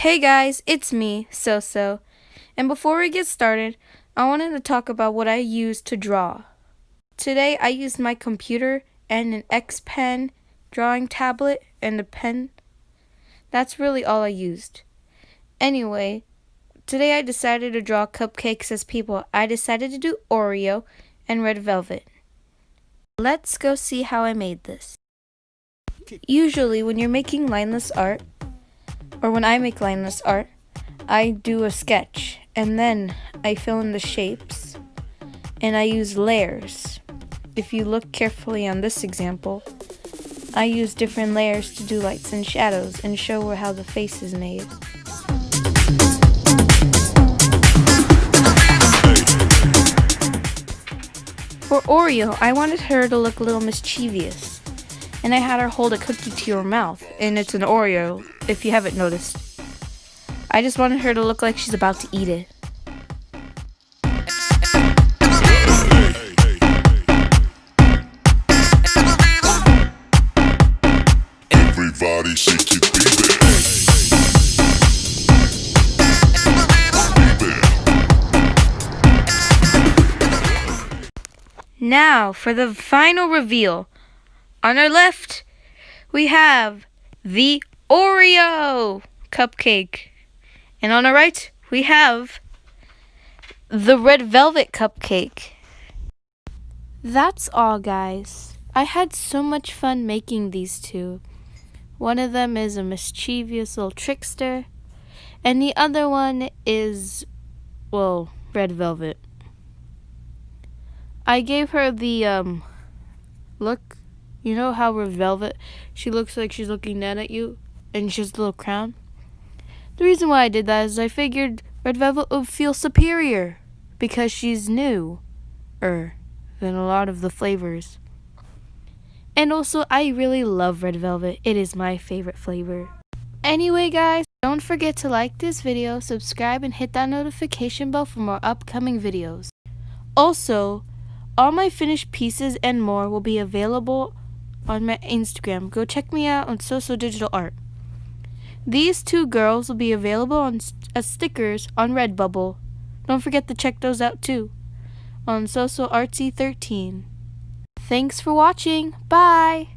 Hey guys, it's me, Soso. And before we get started, I wanted to talk about what I use to draw. Today I used my computer and an X Pen drawing tablet and a pen. That's really all I used. Anyway, today I decided to draw cupcakes as people. I decided to do Oreo and red velvet. Let's go see how I made this. Usually when you're making lineless art, or when I make lineless art, I do a sketch and then I fill in the shapes and I use layers. If you look carefully on this example, I use different layers to do lights and shadows and show how the face is made. For Oreo, I wanted her to look a little mischievous, and I had her hold a cookie to her mouth, and it's an Oreo, if you haven't noticed. I just wanted her to look like she's about to eat it. Everybody shake it, baby. Now, for the final reveal. On our left, we have the Oreo cupcake. And on our right, we have the red velvet cupcake. That's all, guys. I had so much fun making these two. One of them is a mischievous little trickster, and the other one is, well, red velvet. I gave her the, look. You know how red velvet, she looks like she's looking down at you, and she has a little crown? The reason why I did that is I figured red velvet would feel superior, because she's newer than a lot of the flavors. And also, I really love red velvet. It is my favorite flavor. Anyway, guys, don't forget to like this video, subscribe, and hit that notification bell for more upcoming videos. Also, all my finished pieces and more will be available on my Instagram. Go check me out on Soso Digital Art. These two girls will be available on as stickers on Redbubble. Don't forget to check those out too on Soso Artsy 13. Thanks for watching. Bye!